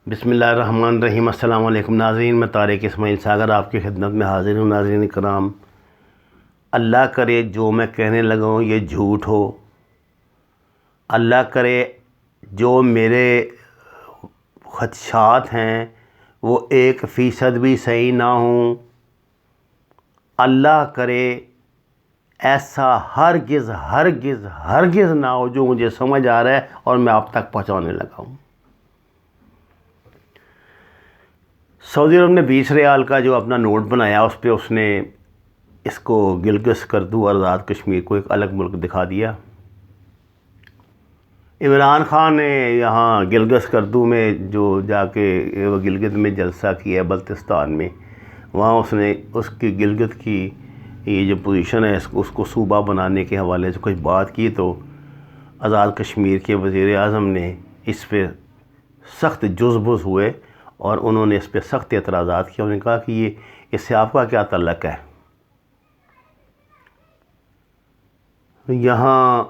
بسم اللہ الرحمن الرحیم۔ السلام علیکم ناظرین، میں طارق اسماعیل ساگر آپ کی خدمت میں حاضر ہوں۔ ناظرین کرام، اللہ کرے جو میں کہنے لگا ہوں یہ جھوٹ ہو، اللہ کرے جو میرے خدشات ہیں وہ 1% بھی صحیح نہ ہوں، اللہ کرے ایسا ہرگز ہرگز ہرگز نہ ہو جو مجھے سمجھ آ رہا ہے اور میں آپ تک پہنچانے لگا ہوں۔ سعودی عرب نے 20 ریال کا جو اپنا نوٹ بنایا اس پہ اس نے اس کو گلگت سکردو اور آزاد کشمیر کو ایک الگ ملک دکھا دیا۔ عمران خان نے یہاں گلگت سکردو میں جو جا کے گلگت میں جلسہ کیا ہے بلتستان میں، وہاں اس نے اس کی گلگت کی یہ جو پوزیشن ہے اس کو صوبہ بنانے کے حوالے سے کچھ بات کی، تو آزاد کشمیر کے وزیر اعظم نے اس پہ سخت جزبز ہوئے اور انہوں نے اس پہ سخت اعتراضات کیا۔ انہوں نے کہا کہ یہ اس سے آپ کا کیا تعلق ہے؟ یہاں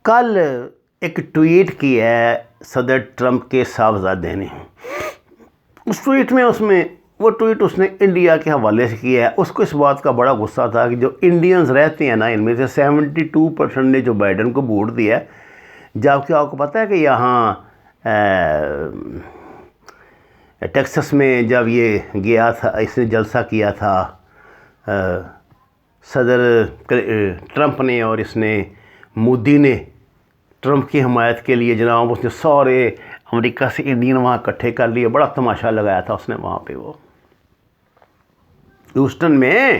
کل ایک ٹویٹ کی ہے صدر ٹرمپ کے صاحبزادے نے۔ اس ٹویٹ میں وہ ٹویٹ اس نے انڈیا کے حوالے سے کیا ہے۔ اس کو اس بات کا بڑا غصہ تھا کہ جو انڈینز رہتے ہیں نا، ان میں سے 72% نے جو بائیڈن کو ووٹ دیا ہے، جبکہ آپ کو پتہ ہے کہ یہاں ٹیکسس میں جب یہ گیا تھا، اس نے جلسہ کیا تھا صدر ٹرمپ نے، اور اس نے مودی نے ٹرمپ کی حمایت کے لیے جناب اس نے سارے امریکہ سے انڈین وہاں اکٹھے کر لیے، بڑا تماشا لگایا تھا اس نے وہاں پہ وہ ہیوسٹن میں،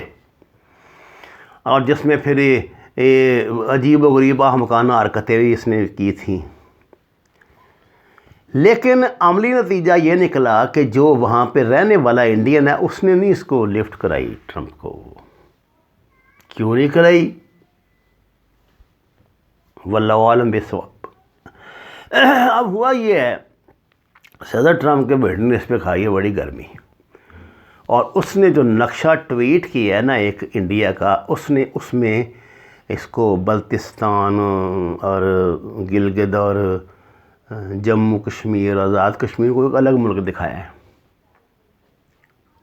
اور جس میں پھر عجیب و غریب احمقانہ حرکتیں بھی اس نے کی تھیں۔ لیکن عملی نتیجہ یہ نکلا کہ جو وہاں پہ رہنے والا انڈین ہے اس نے نہیں اس کو لفٹ کرائی ٹرمپ کو۔ کیوں نہیں کرائی؟ واللہ عالم بالصواب۔ اب ہوا یہ ہے، صدر ٹرمپ کے بیٹے نے اس پہ کھائی ہے بڑی گرمی، اور اس نے جو نقشہ ٹویٹ کیا ہے نا ایک انڈیا کا، اس نے اس میں اس کو بلتستان اور گلگت اور جموں کشمیر، آزاد کشمیر کو ایک الگ ملک دکھایا ہے۔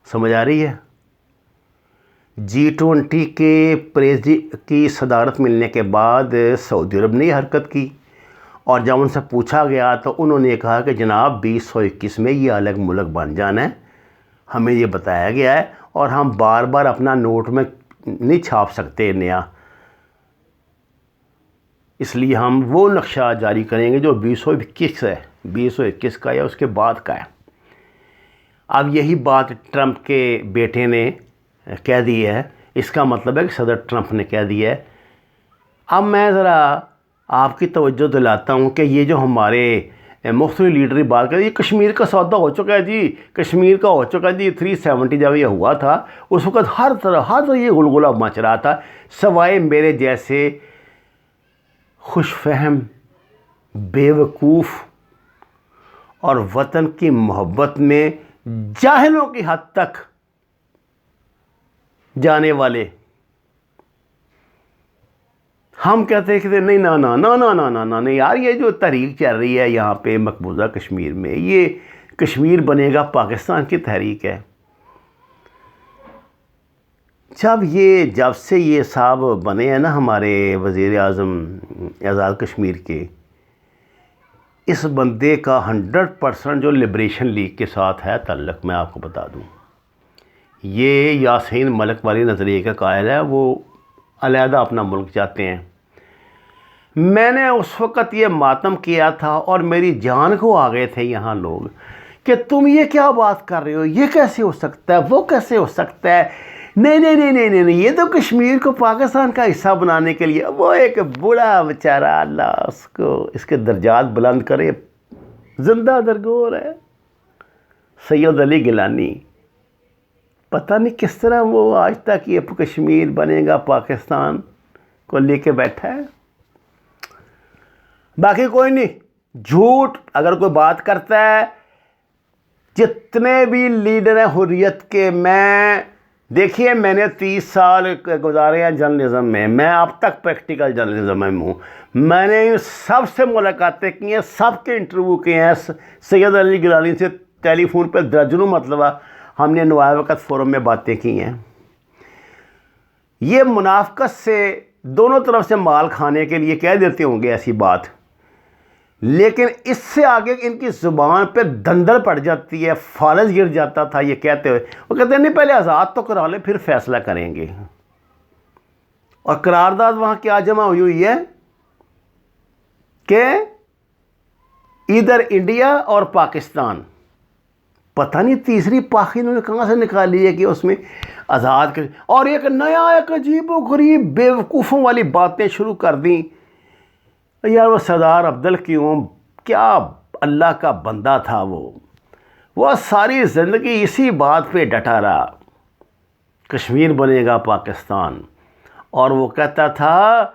سمجھ آ رہی ہے؟ G20 کے کی صدارت ملنے کے بعد سعودی عرب نے یہ حرکت کی، اور جب ان سے پوچھا گیا تو انہوں نے کہا کہ جناب 2021 میں یہ الگ ملک بن جانا ہے، ہمیں یہ بتایا گیا ہے، اور ہم بار بار اپنا نوٹ میں نہیں چھاپ سکتے نیا، اس لیے ہم وہ نقشہ جاری کریں گے جو 2021 ہے، 2021 کا یا اس کے بعد کا ہے۔ اب یہی بات ٹرمپ کے بیٹے نے کہہ دی ہے، اس کا مطلب ہے کہ صدر ٹرمپ نے کہہ دیا ہے۔ اب میں ذرا آپ کی توجہ دلاتا ہوں کہ یہ جو ہمارے مختلف لیڈر بات کریں، یہ کشمیر کا سودا ہو چکا ہے جی، کشمیر کا ہو چکا ہے جی۔ 370 جب یہ ہوا تھا اس وقت ہر طرح یہ غلغلہ مچ رہا تھا، سوائے میرے جیسے خوش فہم، بیوقوف اور وطن کی محبت میں جاہلوں کی حد تک جانے والے۔ ہم کہتے ہیں کہ نہیں نا نا نا نا نا نا نا نہیں یار، یہ جو تحریک چل رہی ہے یہاں پہ مقبوضہ کشمیر میں، یہ کشمیر بنے گا پاکستان کی تحریک ہے۔ جب سے یہ صاحب بنے ہیں نا ہمارے وزیر اعظم آزاد کشمیر کے، اس بندے کا 100% جو لبریشن لیگ کے ساتھ ہے تعلق، میں آپ کو بتا دوں، یہ یاسین ملک والی نظریے کا قائل ہے، وہ علیحدہ اپنا ملک چاہتے ہیں۔ میں نے اس وقت یہ ماتم کیا تھا اور میری جان کو آ گئے تھے یہاں لوگ کہ تم یہ کیا بات کر رہے ہو، یہ کیسے ہو سکتا ہے، وہ کیسے ہو سکتا ہے، نہیں نہیں نہیں نہیں نہیں، یہ تو کشمیر کو پاکستان کا حصہ بنانے کے لیے۔ وہ ایک بوڑھا بیچارہ، اللہ اس کے درجات بلند کرے، زندہ درگور ہے، سید علی گیلانی، پتہ نہیں کس طرح وہ آج تک یہ کشمیر بنے گا پاکستان کو لے کے بیٹھا ہے۔ باقی کوئی نہیں، جھوٹ اگر کوئی بات کرتا ہے، جتنے بھی لیڈر ہیں حریت کے، میں دیکھیے میں نے 30 سال گزارے ہیں جرنلزم میں اب تک پریکٹیکل جرنلزم میں ہوں. میں نے سب سے ملاقاتیں کی ہیں, سب کے انٹرویو کیے ہیں. سید علی گیلانی سے ٹیلی فون پہ درجنوں مرتبہ ہم نے نوائے وقت فورم میں باتیں کی ہیں. یہ منافقت سے دونوں طرف سے مال کھانے کے لیے کہہ دیتے ہوں گے ایسی بات, لیکن اس سے آگے ان کی زبان پہ دندل پڑ جاتی ہے, فالج گر جاتا تھا یہ کہتے ہوئے. وہ کہتے ہیں نہیں پہلے آزاد تو کرا لیں پھر فیصلہ کریں گے. اور قرارداد وہاں کیا جمع ہوئی ہے کہ ادھر انڈیا اور پاکستان, پتہ نہیں تیسری پاک انہوں نے کہاں سے نکالی ہے کہ اس میں آزاد کر, اور ایک نیا ایک عجیب و غریب بیوقوفوں والی باتیں شروع کر دیں. یار وہ سردار افضل کیوں, کیا اللہ کا بندہ تھا وہ ساری زندگی اسی بات پہ ڈٹا رہا, کشمیر بنے گا پاکستان. اور وہ کہتا تھا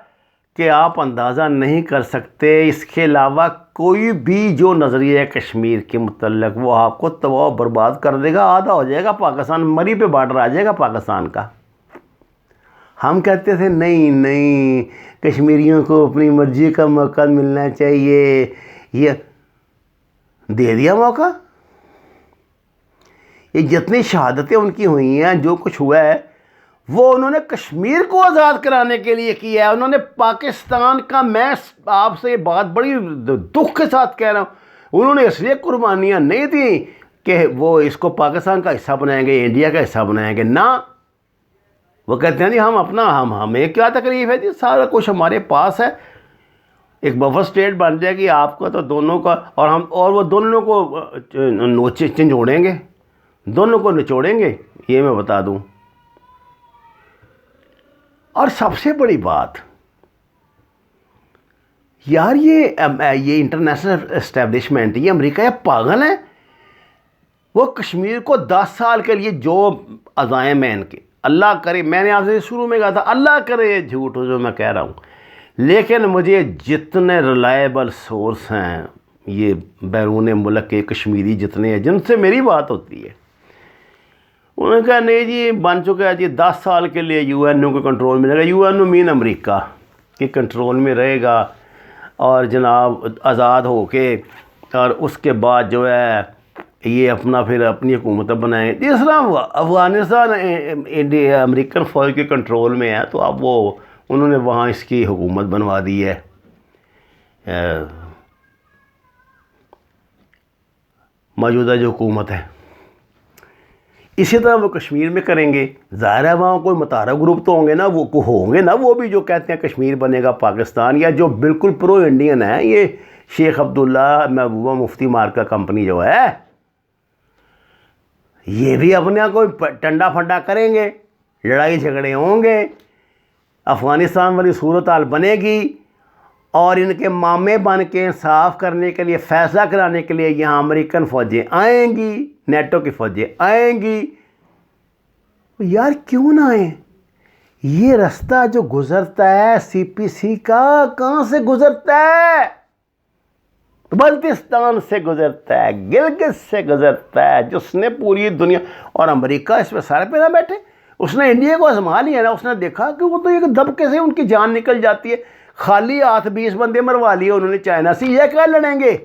کہ آپ اندازہ نہیں کر سکتے اس کے علاوہ کوئی بھی جو نظریہ ہے کشمیر کے متعلق وہ آپ کو تباہ و برباد کر دے گا, آدھا ہو جائے گا پاکستان, مری پہ بارڈر آ جائے گا پاکستان کا. ہم کہتے تھے نہیں کشمیریوں کو اپنی مرضی کا موقع ملنا چاہیے. یہ دے دیا موقع. یہ جتنی شہادتیں ان کی ہوئی ہیں, جو کچھ ہوا ہے وہ انہوں نے کشمیر کو آزاد کرانے کے لیے کیا ہے. انہوں نے پاکستان کا, میں آپ سے یہ بات بڑی دکھ کے ساتھ کہہ رہا ہوں, انہوں نے اس لیے قربانیاں نہیں دیں کہ وہ اس کو پاکستان کا حصہ بنائیں گے, انڈیا کا حصہ بنائیں گے. نہ, وہ کہتے ہیں جی ہم اپنا ہمیں کیا تکلیف ہے جی, سارا کچھ ہمارے پاس ہے. ایک بفر اسٹیٹ بن جائے گی آپ کا تو دونوں کا, اور وہ دونوں کو چنجوڑیں گے, دونوں کو نچوڑیں گے, یہ میں بتا دوں. اور سب سے بڑی بات یار یہ انٹرنیشنل اسٹیبلشمنٹ, یہ امریکہ یہ پاگل ہے. وہ کشمیر کو 10 سال کے لیے جو عزائم ہیں ان کے, اللہ کرے, میں نے آپ سے شروع میں کہا تھا اللہ کرے یہ جھوٹ ہو جو میں کہہ رہا ہوں, لیکن مجھے جتنے ریلائبل سورس ہیں یہ بیرون ملک کے کشمیری جتنے ہیں جن سے میری بات ہوتی ہے, انہوں نے کہا نہیں جی بن چکا ہے جی 10 سال کے لیے یو این او کے کنٹرول میں رہے گا. یو این او مین امریکہ کے کنٹرول میں رہے گا, اور جناب آزاد ہو کے, اور اس کے بعد جو ہے یہ اپنا پھر اپنی حکومت بنائیں. جس طرح افغانستان انڈیا امریکن فوج کے کنٹرول میں ہے تو اب وہ انہوں نے وہاں اس کی حکومت بنوا دی ہے. موجودہ جو حکومت ہے اسی طرح وہ کشمیر میں کریں گے. ظاہر ہے وہاں کوئی متحرک گروپ تو ہوں گے نا, وہ بھی جو کہتے ہیں کشمیر بنے گا پاکستان, یا جو بالکل پرو انڈین ہے, یہ شیخ عبداللہ محبوبہ مفتی مارکہ کمپنی جو ہے, یہ بھی اپنے کوئی ٹنڈا پھنڈا کریں گے, لڑائی جھگڑے ہوں گے, افغانستان والی صورتحال بنے گی, اور ان کے مامے بن کے انصاف کرنے کے لیے, فیصلہ کرانے کے لیے یہاں امریکن فوجیں آئیں گی, نیٹو کی فوجیں آئیں گی. یار کیوں نہ آئیں؟ یہ رستہ جو گزرتا ہے سی پی سی کا, کہاں سے گزرتا ہے؟ بلتستان سے گزرتا ہے, گلگت سے گزرتا ہے, جس نے پوری دنیا, اور امریکہ اس پہ سارے پہ نہ بیٹھے, اس نے انڈیا کو آزما لیا نا. اس نے دیکھا کہ وہ تو ایک دبکے سے ان کی جان نکل جاتی ہے, خالی ہاتھ 20 بندے مروا لیے انہوں نے چائنا سے, یہ کیا لڑیں گے؟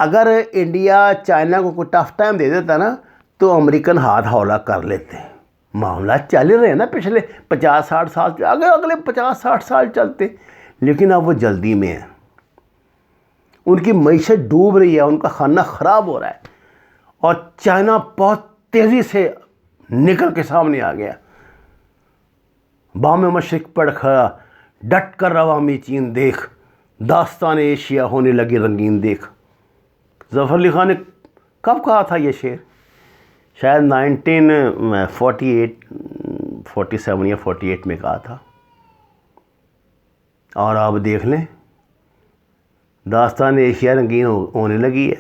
اگر انڈیا چائنا کو کوئی ٹف ٹائم دے دیتا نا تو امریکن ہاتھ ہولا کر لیتے ہیں. معاملات چل رہے ہیں نا پچھلے 50-60 سال, اگلے 50-60 سال چلتے, لیکن اب وہ جلدی میں ہیں. ان کی معیشت ڈوب رہی ہے, ان کا کھانا خراب ہو رہا ہے, اور چائنا بہت تیزی سے نکل کے سامنے آ گیا. بام مشرق پر کھڑا ڈٹ کر عوامی چین دیکھ, داستان ایشیا ہونے لگی رنگین دیکھ. ظفر علی خان نے کب کہا تھا یہ شعر؟ شاید 47 یا 48 میں کہا تھا. اور آپ دیکھ لیں داستان ایشیا رنگین ہونے لگی ہے.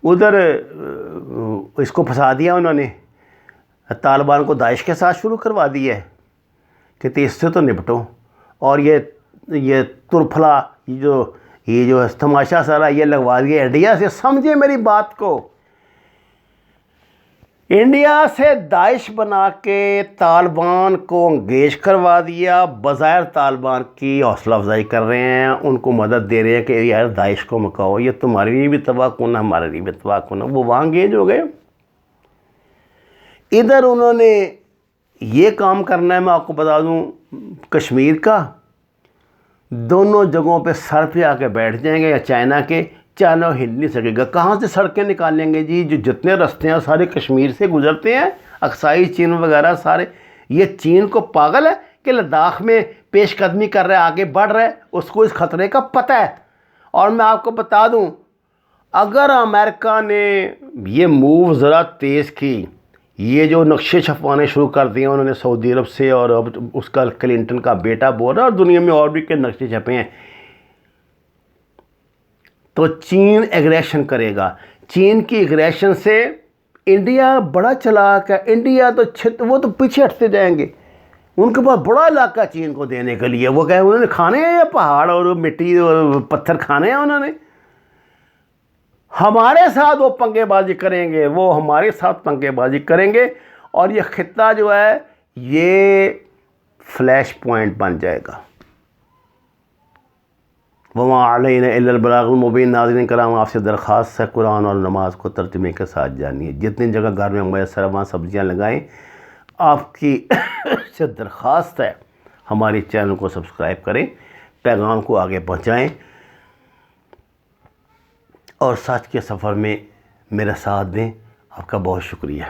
ادھر اس کو پھنسا دیا انہوں نے, طالبان کو داعش کے ساتھ شروع کروا دی ہے کہ اس سے تو نپٹو, اور یہ ترفلا یہ جو تماشا سارا یہ لگوا دیا انڈیا سے. سمجھے میری بات کو, انڈیا سے داعش بنا کے طالبان کو انگیج کروا دیا، بظاہر طالبان کی حوصلہ افزائی کر رہے ہیں، ان کو مدد دے رہے ہیں کہ یار داعش کو مکاؤ، یہ تمہارے لیے بھی تباہ کن ہے، ہمارے لیے بھی تباہ کن ہے۔ وہ وہاں انگیج ہو گئے۔ ادھر انہوں نے یہ کام کرنا ہے، میں آپ کو بتا دوں، کشمیر کا دونوں جگہوں پہ سر پہ آ کے بیٹھ جائیں گے، یا چائنا ہل نہیں سکے گا۔ کہاں سے سڑکیں نکالیں گے جی؟ جو جتنے رستے ہیں سارے کشمیر سے گزرتے ہیں، اکسائی چین وغیرہ سارے۔ یہ چین کو پاگل ہے کہ لداخ میں پیش قدمی کر رہا ہے، آگے بڑھ رہا ہے، اس کو اس خطرے کا پتہ ہے۔ اور میں آپ کو بتا دوں، اگر امریکہ نے یہ موو ذرا تیز کی، یہ جو نقشے چھپوانے شروع کر دیے انہوں نے سعودی عرب سے، اور اب اس کا کلنٹن کا بیٹا بول رہا ہے، اور دنیا میں اور بھی کے نقشے چھپے ہیں، تو چین ایگریشن کرے گا۔ چین کی ایگریشن سے انڈیا بڑا چلاک ہے، انڈیا تو وہ تو پیچھے ہٹتے جائیں گے، ان کے پاس بڑا علاقہ چین کو دینے کے لیے۔ وہ کہے انہوں نے کھانے ہیں پہاڑ اور مٹی اور پتھر کھانے ہیں انہوں نے، ہمارے ساتھ وہ پنگے بازی کریں گے، وہ ہمارے ساتھ پنگے بازی کریں گے، اور یہ خطہ جو ہے یہ فلیش پوائنٹ بن جائے گا۔ وما علینا الا البلاغ المبین۔ ناظرین کرام، آپ سے درخواست ہے قرآن اور نماز کو ترجمے کے ساتھ جانیے، جتنی جگہ گھر میں میسر وہاں سبزیاں لگائیں۔ آپ کی سے درخواست ہے ہماری چینل کو سبسکرائب کریں، پیغام کو آگے پہنچائیں، اور سچ کے سفر میں میرا ساتھ دیں۔ آپ کا بہت شکریہ۔